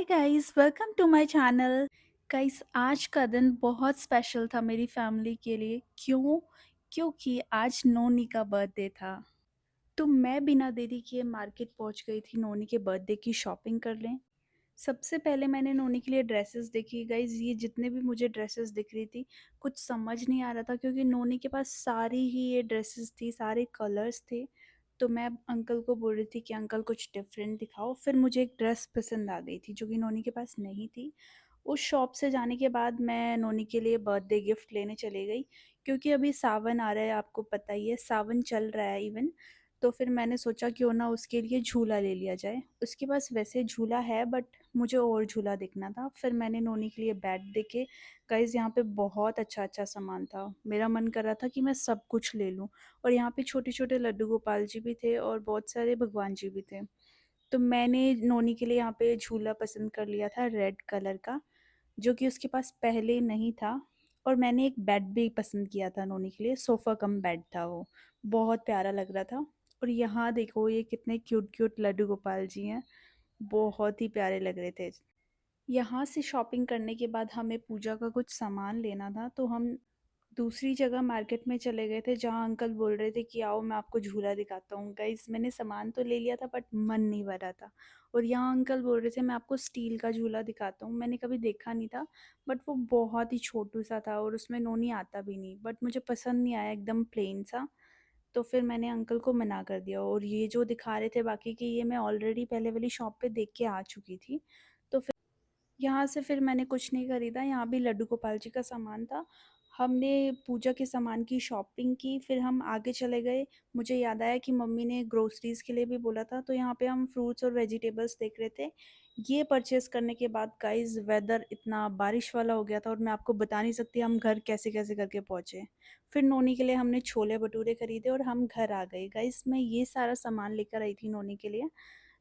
Guys, welcome to my channel. Guys, आज का दिन बहुत स्पेशल था मेरी फैमिली के लिए। क्यों? क्योंकि आज नोनी का बर्थडे था। तो मैं बिना देरी किए मार्केट पहुंच गई थी नोनी के बर्थडे की शॉपिंग कर लें। सबसे पहले मैंने नोनी के लिए ड्रेसेस देखी। गाइस, ये जितने भी मुझे ड्रेसेस दिख रही थी, कुछ समझ नहीं आ रहा था क्योंकि नोनी के पास सारी ही ये ड्रेसेस थी, सारे कलर्स थे। तो मैं अंकल को बोल रही थी कि अंकल कुछ डिफरेंट दिखाओ। फिर मुझे एक ड्रेस पसंद आ गई थी जो कि नोनी के पास नहीं थी। उस शॉप से जाने के बाद मैं नोनी के लिए बर्थडे गिफ्ट लेने चली गई, क्योंकि अभी सावन आ रहा है, आपको पता ही है, सावन चल रहा है इवन। तो फिर मैंने सोचा क्यों ना उसके लिए झूला ले लिया जाए। उसके पास वैसे झूला है, बट मुझे और झूला देखना था। फिर मैंने नोनी के लिए बैट देखे। गाइस, यहाँ पे बहुत अच्छा अच्छा सामान था। मेरा मन कर रहा था कि मैं सब कुछ ले लूँ। और यहाँ पे छोटे छोटे लड्डू गोपाल जी भी थे और बहुत सारे भगवान जी भी थे। तो मैंने नोनी के लिए यहाँ पे झूला पसंद कर लिया था रेड कलर का, जो कि उसके पास पहले नहीं था। और मैंने एक बेड भी पसंद किया था नोनी के लिए, सोफ़ा कम बेड था वो। बहुत प्यारा लग रहा था। और यहाँ देखो, ये कितने क्यूट क्यूट लड्डू गोपाल जी हैं। बहुत ही प्यारे लग रहे थे। यहाँ से शॉपिंग करने के बाद हमें पूजा का कुछ सामान लेना था, तो हम दूसरी जगह मार्केट में चले गए थे जहाँ अंकल बोल रहे थे कि आओ मैं आपको झूला दिखाता हूँ। गाइस, मैंने सामान तो ले लिया था बट मन नहीं भरा था। और यहाँ अंकल बोल रहे थे मैं आपको स्टील का झूला दिखाता हूँ। मैंने कभी देखा नहीं था, बट वो बहुत ही छोटू सा था और उसमें नोनी आता भी नहीं, बट मुझे पसंद नहीं आया, एकदम प्लेन सा। तो फिर मैंने अंकल को मना कर दिया। और ये जो दिखा रहे थे बाकी की, ये मैं ऑलरेडी पहले वाली शॉप पे देख के आ चुकी थी। तो यहाँ से फिर मैंने कुछ नहीं खरीदा, यहाँ भी लड्डू गोपाल जी का सामान था। हमने पूजा के सामान की शॉपिंग की, फिर हम आगे चले गए। मुझे याद आया कि मम्मी ने ग्रोसरीज़ के लिए भी बोला था, तो यहाँ पे हम फ्रूट्स और वेजिटेबल्स देख रहे थे। ये परचेज़ करने के बाद गाइज़, वेदर इतना बारिश वाला हो गया था और मैं आपको बता नहीं सकती हम घर कैसे-कैसे करके पहुँचे। फिर नोनी के लिए हमने छोले-भटूरे खरीदे और हम घर आ गए। गाइज़, मैं ये सारा सामान लेकर आई थी नोनी के लिए,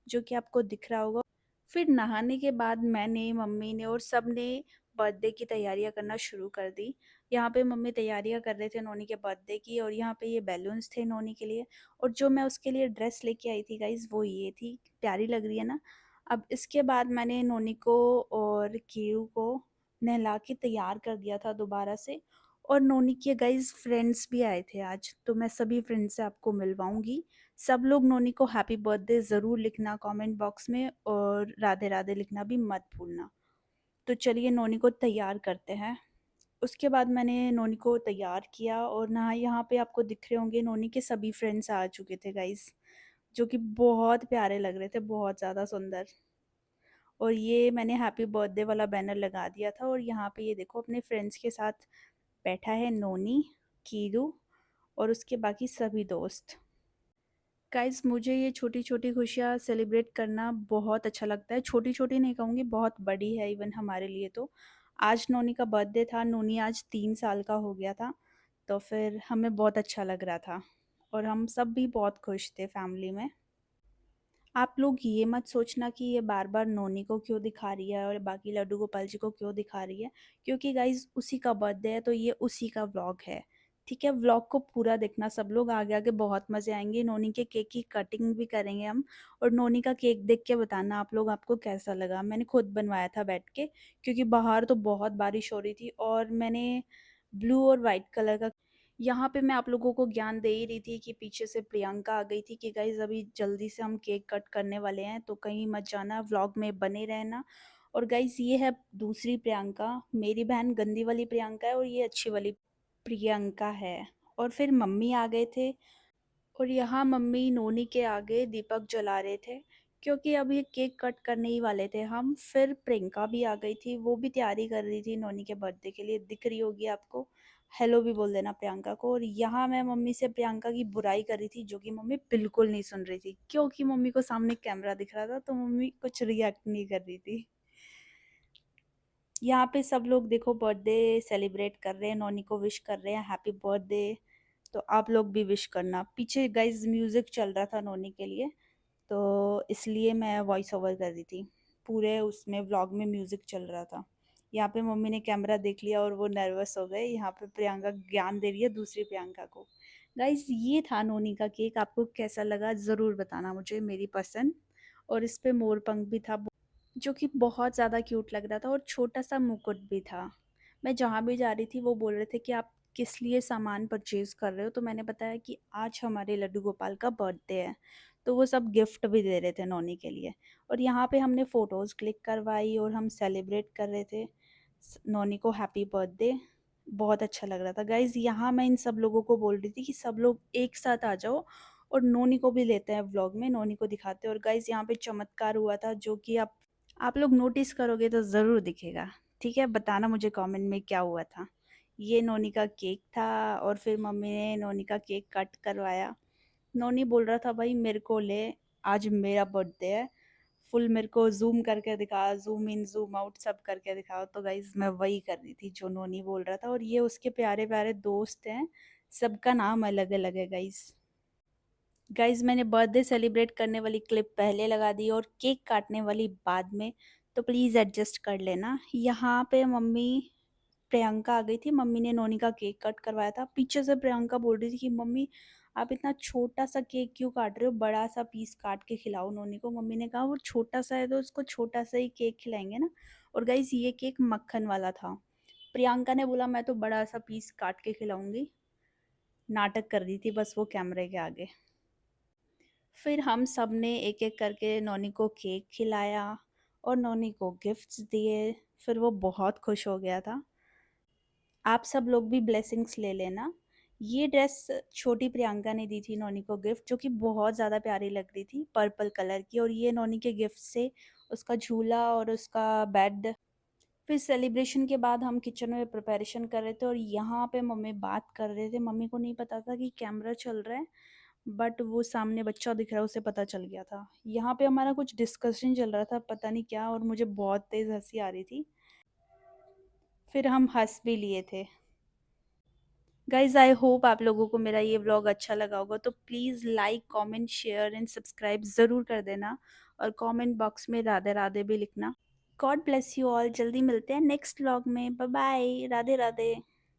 जो कि आपको दिख रहा होगा। फिर नहाने के बाद मैंने, मम्मी ने और सब ने बर्थडे की तैयारियां करना शुरू कर दी। यहाँ पे मम्मी तैयारियां कर रहे थे नोनी के बर्थडे की, और यहाँ पे ये बैलून्स थे नोनी के लिए। और जो मैं उसके लिए ड्रेस लेके आई थी गाइज, वो ये थी। प्यारी लग रही है ना? अब इसके बाद मैंने नोनी को और कीरू को नहला के तैयार कर दिया था दोबारा से। और नोनी के गाइज फ्रेंड्स भी आए थे आज, तो मैं सभी फ्रेंड्स से आपको मिलवाऊंगी। सब लोग नोनी को हैप्पी बर्थडे ज़रूर लिखना कमेंट बॉक्स में, और राधे राधे लिखना भी मत भूलना। तो चलिए नोनी को तैयार करते हैं। उसके बाद मैंने नोनी को तैयार किया, और ना यहाँ पे आपको दिख रहे होंगे नोनी के सभी फ्रेंड्स आ चुके थे गाइस, जो कि बहुत प्यारे लग रहे थे, बहुत ज़्यादा सुंदर। और ये मैंने हैप्पी बर्थडे वाला बैनर लगा दिया था, और यहाँ पे ये देखो अपने फ्रेंड्स के साथ बैठा है नोनी, कीरू और उसके बाकी सभी दोस्त। गाइस, मुझे ये छोटी-छोटी खुशियाँ सेलिब्रेट करना बहुत अच्छा लगता है। छोटी-छोटी नहीं कहूँगी, बहुत बड़ी है इवन हमारे लिए तो। आज नोनी का बर्थडे था, नोनी आज 3 साल का हो गया था, तो फिर हमें बहुत अच्छा लग रहा था और हम सब भी बहुत खुश थे फैमिली में। आप लोग ये मत सोचना कि ये बार-बार नोनी को क्यों दिखा रही है और बाकी लड्डू गोपाल जी को क्यों दिखा रही है, क्योंकि गाइज़ उसी का बर्थडे है, तो ये उसी का व्लॉग है, ठीक है? व्लॉग को पूरा देखना सब लोग, आगे-आगे बहुत मज़े आएँगे। नोनी के केक की कटिंग भी करेंगे हम, और नोनी का केक देख के बताना आप लोग आपको कैसा लगा। मैंने खुद बनवाया था बैठ के, क्योंकि बाहर तो बहुत बारिश हो रही थी, और मैंने ब्लू और व्हाइट कलर का। यहाँ पे मैं आप लोगों को ज्ञान दे ही रही थी कि पीछे से प्रियंका आ गई थी कि गाइज़ अभी जल्दी से हम केक कट करने वाले हैं, तो कहीं मत जाना, व्लॉग में बने रहना। और गाइज़, ये है दूसरी प्रियंका, मेरी बहन गंदी वाली प्रियंका है और ये अच्छी वाली प्रियंका है। और फिर मम्मी आ गए थे, और यहाँ मम्मी नोनी के आगे दीपक जला रहे थे, क्योंकि अब ये केक कट करने ही वाले थे हम। फिर प्रियंका भी आ गई थी, वो भी तैयारी कर रही थी नोनी के बर्थडे के लिए, दिख रही होगी आपको। हेलो भी बोल देना प्रियंका को। और यहाँ मैं मम्मी से प्रियंका की बुराई कर रही थी, जो कि मम्मी बिल्कुल नहीं सुन रही थी, क्योंकि मम्मी को सामने कैमरा दिख रहा था, तो मम्मी कुछ रिएक्ट नहीं कर रही थी। यहाँ पे सब लोग देखो बर्थडे सेलिब्रेट कर रहे हैं, नोनी को विश कर रहे हैं हैप्पी बर्थडे। तो आप लोग भी विश करना। पीछे गाइज म्यूज़िक चल रहा था नोनी के लिए, तो इसलिए मैं वॉइस ओवर कर रही थी। पूरे उसमें व्लॉग में म्यूज़िक चल रहा था। यहाँ पे मम्मी ने कैमरा देख लिया और वो नर्वस हो गए। यहाँ पे प्रियंका ज्ञान दे रही है दूसरी प्रियंका को। गाइज, ये था नोनी का केक, आपको कैसा लगा ज़रूर बताना मुझे, मेरी पसंद। और इस पे मोर पंख भी था। जो कि बहुत ज़्यादा क्यूट लग रहा था और छोटा-सा मुकुट भी था। मैं जहाँ भी जा रही थी वो बोल रहे थे कि आप किस लिए सामान परचेज़ कर रहे हो? तो मैंने बताया कि आज हमारे लड्डू गोपाल का बर्थडे है। तो वो सब गिफ्ट भी दे रहे थे नोनी के लिए और यहाँ पे हमने फ़ोटोज़ क्लिक करवाई और हम सेलिब्रेट कर रहे थे नोनी को हैप्पी बर्थडे। बहुत अच्छा लग रहा था। गाइज़ यहाँ मैं इन सब लोगों को बोल रही थी कि सब लोग एक साथ आ जाओ और नोनी को भी लेते हैं व्लॉग में, नोनी को दिखाते हैं। और गाइज़ यहाँ पे चमत्कार हुआ था जो कि आप लोग नोटिस करोगे तो ज़रूर दिखेगा, ठीक है? बताना मुझे कमेंट में क्या हुआ था। ये नोनी का केक था और फिर मम्मी ने नोनी का केक कट करवाया। नोनी बोल रहा था भाई मेरे को ले, आज मेरा बर्थडे है। फुल मेरे को ज़ूम करके दिखा, ज़ूम इन, ज़ूम आउट सब करके दिखाओ। तो गाइज़ मैं वही कर रही थी जो नोनी बोल रहा था और ये उसके प्यारे-प्यारे दोस्त हैं, सबका नाम अलग-अलग है गाइज़। गाइज़ मैंने बर्थडे सेलिब्रेट करने वाली क्लिप पहले लगा दी और केक काटने वाली बाद में, तो प्लीज़ एडजस्ट कर लेना। यहाँ पे मम्मी प्रियंका आ गई थी, मम्मी ने नोनी का केक कट करवाया था। पीछे से प्रियंका बोल रही थी कि मम्मी आप इतना छोटा-सा केक क्यों काट रहे हो? बड़ा-सा पीस काट के खिलाओ नोनी को। मम्मी ने कहा वो छोटा-सा है तो उसको छोटा-सा ही केक खिलाएँगे ना। और गाइज़ ये केक मक्खन वाला था। प्रियंका ने बोला मैं तो बड़ा-सा पीस काट के खिलाऊँगी। नाटक कर रही थी बस वो कैमरे के आगे। फिर हम सब ने एक-एक करके नोनी को केक खिलाया और नोनी को गिफ्ट्स दिए, फिर वो बहुत खुश हो गया था। आप सब लोग भी ब्लेसिंग्स ले लेना। ये ड्रेस छोटी प्रियंका ने दी थी नोनी को गिफ्ट जो कि बहुत ज़्यादा प्यारी लग रही थी, पर्पल कलर की और ये नोनी के गिफ्ट से उसका झूला और उसका बेड। फिर सेलिब्रेशन के बाद हम किचन में प्रिपरेशन कर रहे थे और यहाँ पे मम्मी बात कर रहे थे। मम्मी को नहीं पता था कि कैमरा चल रहा है, बट वो सामने बच्चा दिख रहा है उसे पता चल गया था। यहाँ पे हमारा कुछ डिस्कशन चल रहा था पता नहीं क्या और मुझे बहुत तेज़ हँसी आ रही थी। फिर हम हँस भी लिए थे। गाइज़ आई होप आप लोगों को मेरा ये व्लॉग अच्छा लगा होगा तो please like, comment, share and subscribe ज़रूर कर देना और कमेंट बॉक्स में राधे राधे भी लिखना। God bless you all. जल्दी मिलते हैं नेक्स्ट व्लॉग में। Bye bye. राधे राधे।